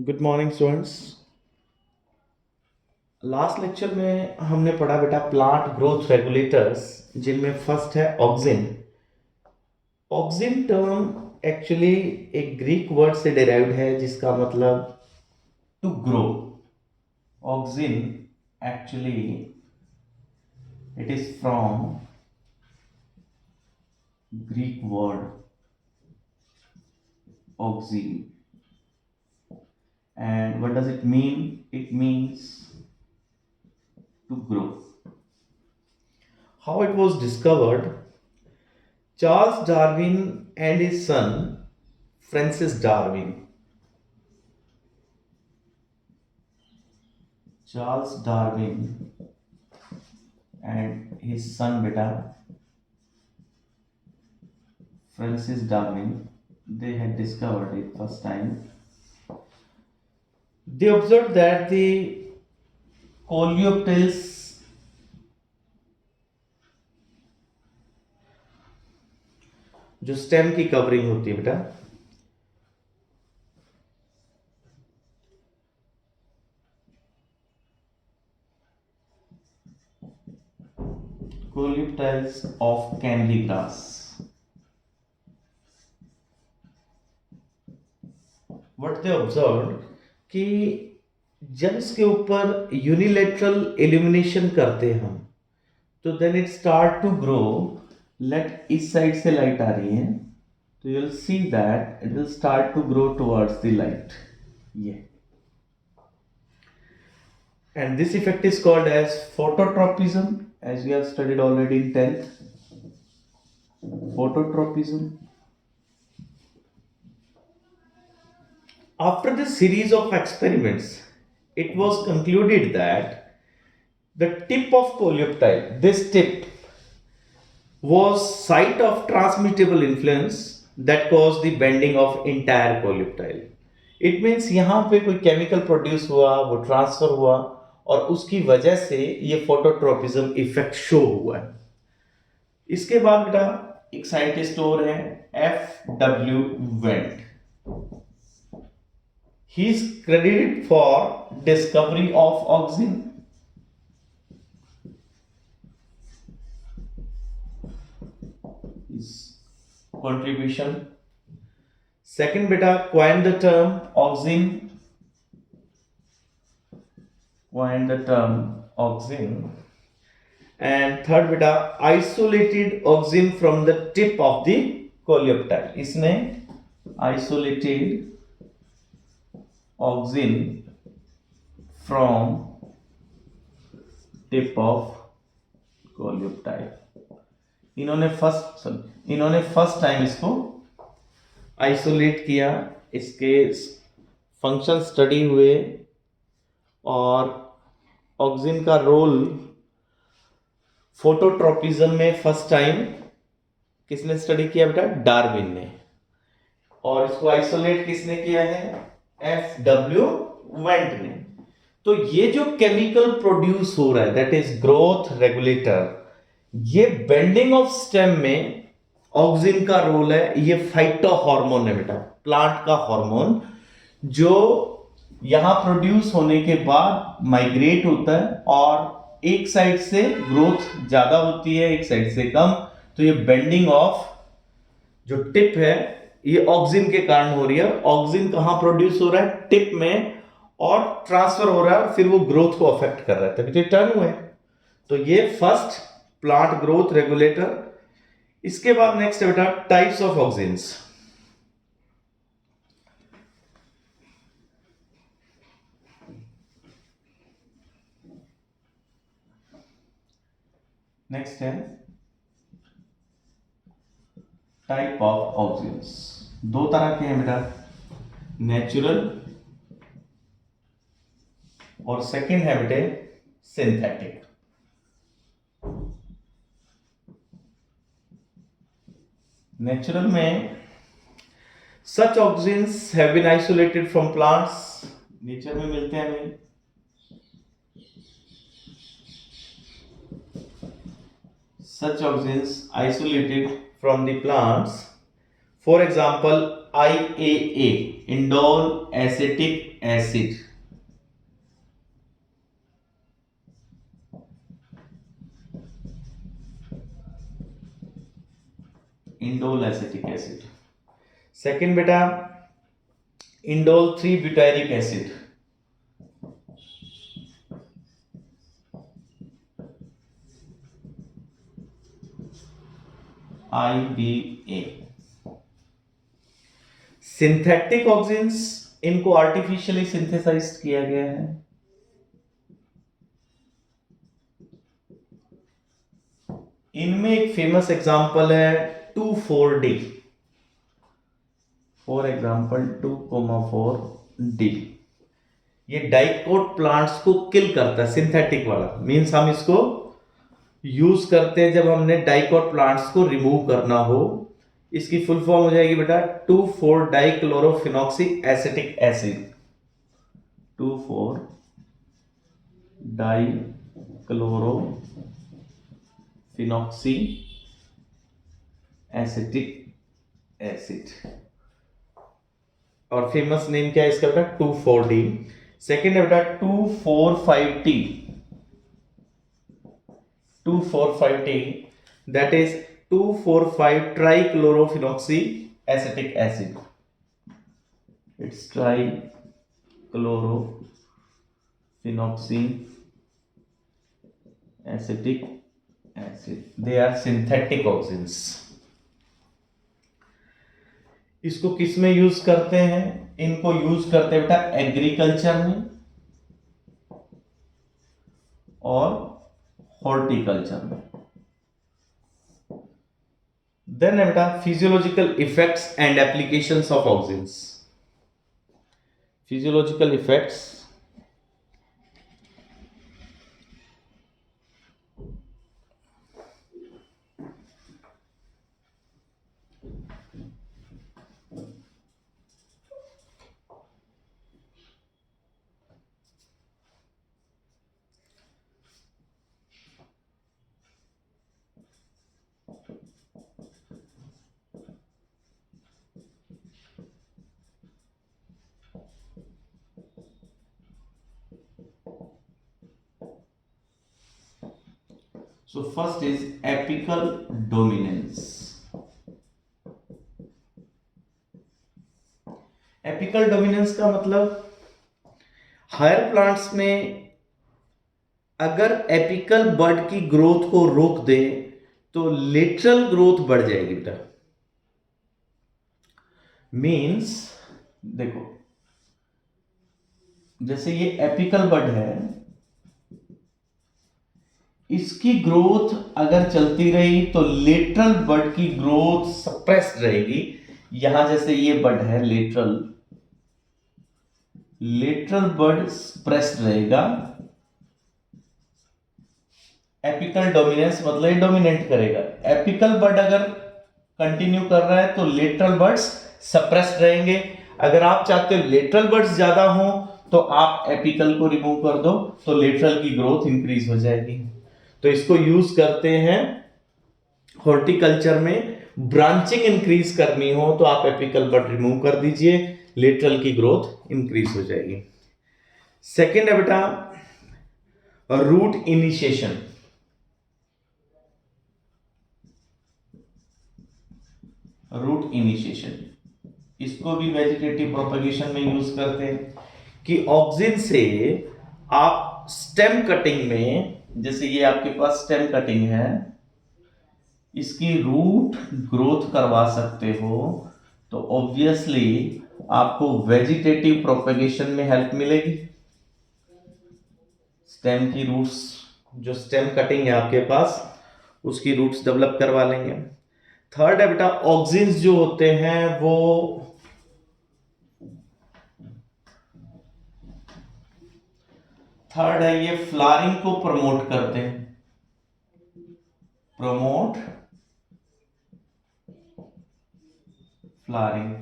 Good morning students. Last lecture में हमने पढ़ा बेटा प्लांट ग्रोथ रेगुलेटर्स, जिनमें फर्स्ट है ऑक्सिन। ऑक्सिन टर्म एक्चुअली एक ग्रीक वर्ड से डिराइव्ड है जिसका मतलब to grow. Auxin actually it is from Greek word auxin, and what does it mean? It means to grow. How it was discovered? Charles Darwin and his son Francis Darwin. Charles Darwin and his son beta Francis Darwin, they had discovered it first time. They observed that the coleoptils जो stem की covering होती है बेटा, coleoptils of candy grass, what they observed कि जब इसके ऊपर unilateral illumination करते हैं हम, तो then it start to grow. Let इस साइड से लाइट आ रही है तो you will see that it will start to grow towards the light, ये। And this effect is called as phototropism, as we have studied already in 10th. Phototropism. After this series of experiments, it was concluded that the tip of coleoptile, this tip, was site of transmittable influence that caused the bending of entire coleoptile. It means यहाँ पे कोई chemical produce हुआ, वो transfer हुआ और उसकी वजह से ये फोटोट्रोपिज्म इफेक्ट शो हुआ है। इसके बाद बेटा एक साइंटिस्ट और है F.W. Went. He is credited for discovery of auxin. His contribution. Second beta coined the term auxin. And third beta isolated auxin from the tip of the coleoptile. इसने isolated auxin from tip of coleoptile. इन्होंने first time इसको isolate किया, इसके function study हुए और auxin का role phototropism में first time किसने स्टडी किया बेटा? डार्विन ने। और इसको आइसोलेट किसने किया है? F.W. वेंट ने। तो ये जो केमिकल प्रोड्यूस हो रहा है दैट इज ग्रोथ रेगुलेटर, ये बेंडिंग ऑफ स्टेम में ऑक्सिन का रोल है। ये फाइटो हार्मोन है बेटा, प्लांट का हार्मोन, जो यहां प्रोड्यूस होने के बाद माइग्रेट होता है और एक साइड से ग्रोथ ज्यादा होती है, एक साइड से कम। तो ये बेंडिंग ऑफ जो टिप है ये ऑक्सिन के कारण हो रही है। ऑक्सिन कहां प्रोड्यूस हो रहा है? टिप में, और ट्रांसफर हो रहा है, फिर वो ग्रोथ को अफेक्ट कर रहा है, तभी तो टर्न हुए। तो ये फर्स्ट प्लांट ग्रोथ रेगुलेटर। इसके बाद नेक्स्ट है बेटा टाइप्स ऑफ ऑक्सिन्स। नेक्स्ट है टाइप ऑफ ऑक्सिन्स। दो तरह के हैं बेटा, नेचुरल और सेकंड है बेटे सिंथेटिक। नेचुरल में such auxins have been isolated from plants, nature में मिलते हैं हमें। Such auxins isolated from the plants, for example IAA, indole acetic acid. Indole acetic acid. Second बेटा indole 3 butyric acid. IBA। Synthetic auxins, इनको artificially synthesize किया गया है। इनमें एक फेमस एग्जांपल है 2,4-D। For example 2,4-D। ये डाइकोट प्लांट्स को किल करता है, सिंथेटिक वाला। मींस हम इसको यूज करते हैं जब हमने डाइकोट प्लांट्स को रिमूव करना हो। इसकी फुल फॉर्म हो जाएगी बेटा two four dichlorophenoxy acetic acid. Two four dichlorophenoxy acetic acid. और फेमस नेम क्या है इसका बेटा? 2,4-D। सेकेंड है बेटा 2,4,5-T। 2,4,5-T, that is 2,4,5-trichlorophenoxy acetic acid. It's trichlorophenoxy acetic acid. They are synthetic oxygens. इसको किस में यूज करते हैं? इनको यूज करते हैं बेटा एग्रीकल्चर में और हॉर्टिकल्चर में। देन है बेटा physiological effects and applications of oxygens. Physiological effects So first is apical dominance. Apical dominance का मतलब हायर प्लांट्स में अगर एपिकल बड की ग्रोथ को रोक दे तो लेटरल ग्रोथ बढ़ जाएगी बेटा। मींस देखो जैसे ये एपिकल बड है, इसकी ग्रोथ अगर चलती रही तो लेटरल बड की ग्रोथ सप्रेस्ड रहेगी। यहां जैसे ये बड है लेटरल बड सप्रेस्ड रहेगा। एपिकल डोमिनेंस मतलब ये डोमिनेट करेगा। एपिकल बड अगर कंटिन्यू कर रहा है तो लेटरल बड्स सप्रेस्ड रहेंगे। अगर आप चाहते हो लेटरल बड्स ज्यादा हो तो आप एपिकल को रिमूव कर दो तो लेटरल की ग्रोथ इंक्रीज हो जाएगी। तो इसको यूज करते हैं हॉर्टिकल्चर में। ब्रांचिंग इंक्रीज करनी हो तो आप एपिकल बड रिमूव कर दीजिए, लेटरल की ग्रोथ इंक्रीज हो जाएगी। सेकेंड है बेटा रूट इनिशिएशन। रूट इनिशिएशन इसको भी वेजिटेटिव प्रोपगेशन में यूज करते हैं कि ऑक्सिन से आप स्टेम कटिंग में, जैसे ये आपके पास स्टेम कटिंग है, इसकी रूट ग्रोथ करवा सकते हो तो ऑब्वियसली आपको वेजिटेटिव प्रोपगेशन में हेल्प मिलेगी। स्टेम की रूट्स, जो स्टेम कटिंग है आपके पास, उसकी रूट्स डेवलप करवा लेंगे। थर्ड है बेटा ऑक्सिन्स जो होते हैं वो थर्ड है ये फ्लावरिंग को प्रमोट करते हैं। Promote flowering.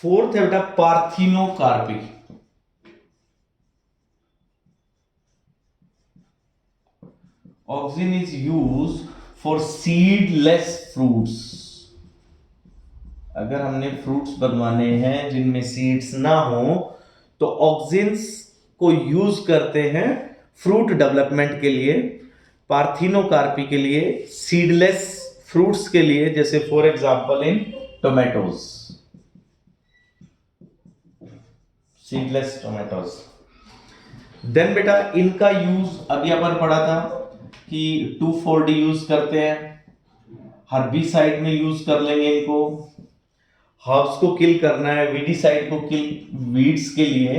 फोर्थ है बेटा parthenocarpy. Auxin is used for seedless fruits. अगर हमने फ्रूट्स बनवाने हैं जिनमें सीड्स ना हो तो ऑक्सिन्स को यूज करते हैं फ्रूट डेवलपमेंट के लिए, पार्थिनोकार्पी के लिए, सीडलेस फ्रूट्स के लिए, जैसे for example in tomatoes, seedless tomatoes. Then बेटा इनका यूज अभी अपन पढ़ा था कि 2,4-D यूज करते हैं, हर्बिसाइड में यूज कर लेंगे इनको, हर्ब्स को किल करना है, वीडिसाइड को किल, वीड्स के लिए,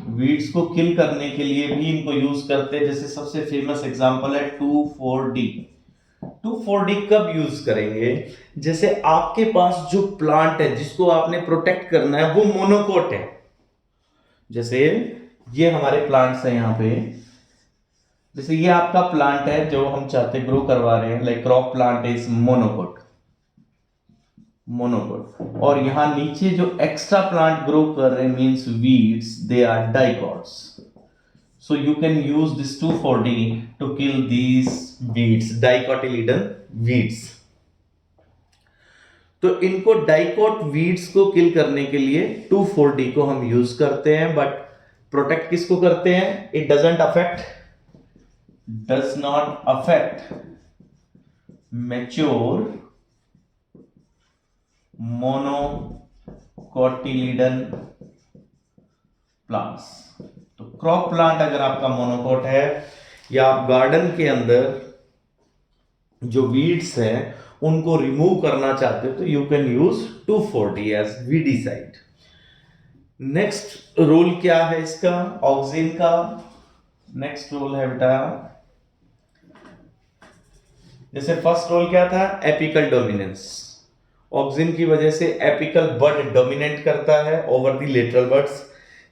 वीड्स को किल करने के लिए भी इनको यूज करते हैं। जैसे सबसे फेमस एग्जांपल है 2,4-D। 2,4-D कब यूज करेंगे? जैसे आपके पास जो प्लांट है जिसको आपने प्रोटेक्ट करना है वो मोनोकोट है। जैसे ये हमारे प्लांट्स हैं यहाँ पे, जैसे ये आपका प्लांट है जो हम चाहते ग्रो करवा रहे हैं, like crop plant is monocot, और यहां नीचे जो एक्स्ट्रा प्लांट ग्रो कर रहे हैं means weeds, they are dicots. So you can use this 2,4-D to kill these weeds, dicotyledon weeds. तो इनको डाइकोट वीड्स को किल करने के लिए 2,4-D को हम यूज करते हैं, बट प्रोटेक्ट किसको करते हैं? It does not affect mature monocotyledon plants. तो क्रॉप प्लांट अगर आपका मोनोकोट है या आप गार्डन के अंदर जो वीड्स हैं उनको रिमूव करना चाहते हो तो you can use 2,4-D as weedicide. Next role क्या है इसका, ऑक्सिन का? नेक्स्ट रोल है बेटा, जैसे फर्स्ट रोल क्या था, एपिकल डोमिनेंस। ऑक्सिन की वजह से एपिकल बड डोमिनेट करता है over the lateral buds.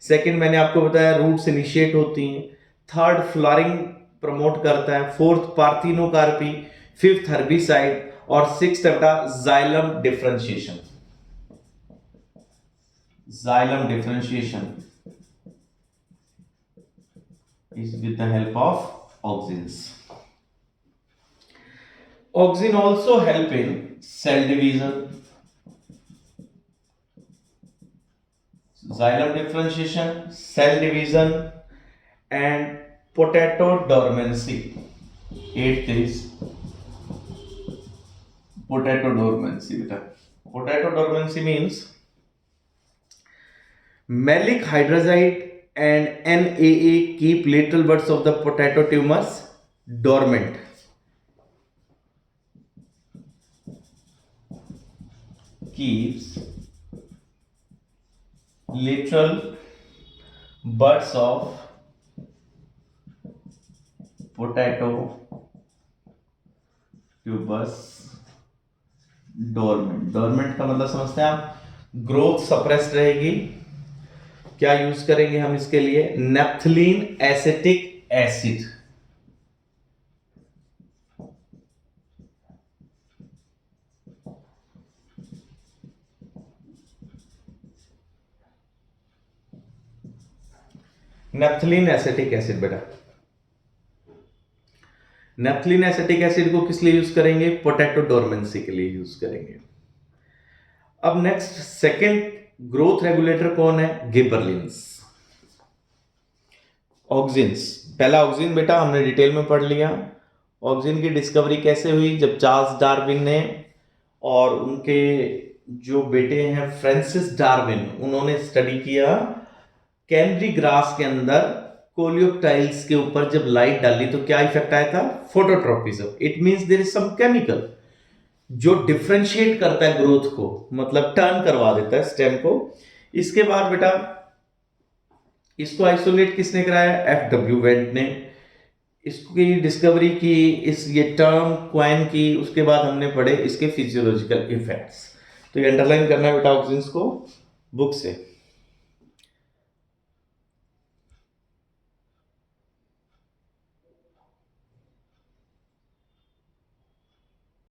Second मैंने आपको बताया रूट्स इनिशिएट होती हैं। थर्ड फ्लावरिंग प्रमोट करता है। फोर्थ पार्थिनोकार्पी, फिफ्थ हर्बिसाइड, और सिक्स्थ बेटा xylem differentiation. Xylem differentiation is with the help of auxins. Auxin also help in cell division, xylem differentiation, cell division, and potato dormancy. Eighth is potato dormancy. Potato dormancy means malic hydrazide and NAA keep lateral buds of the potato tumors dormant. Keeps lateral buds of potato tubers dormant. Dormant का मतलब समझते हैं आप, growth suppressed रहेगी। क्या use करेंगे हम इसके लिए? Naphthalene acetic acid. Naphthalene acetic acid बेटा, नेप्थलीन एसिटिक एसिड को किस लिए यूज करेंगे? पोटैटो डोरमेंसी के लिए यूज करेंगे। अब नेक्स्ट सेकंड ग्रोथ रेगुलेटर कौन है? गिबरलिंस। ऑक्सिन्स, पहला ऑक्सिन बेटा हमने डिटेल में पढ़ लिया। ऑक्सिन की डिस्कवरी कैसे हुई? जब चार्ल्स डार्विन ने और उनके जो बेटे हैं फ्रांसिस डार्विन, उन्होंने स्टडी किया कैनरी ग्रास के अंदर कोलियोप्टाइल्स के ऊपर जब लाइट डाली तो क्या इफेक्ट आया था? Phototropism. It means there is some chemical जो डिफरेंशिएट करता है ग्रोथ को, मतलब टर्न करवा देता है स्टेम को। इसके बाद बेटा इसको आइसोलेट किसने कराया? एफडब्ल्यू वेंट ने इसकी डिस्कवरी की, इस ये टर्म क्वाइन की। उसके बाद हमने पढ़े इसके फिजियोलॉजिकल इफेक्ट्स। तो ये अंडरलाइन करना है बेटा ऑक्सिन्स को बुक से।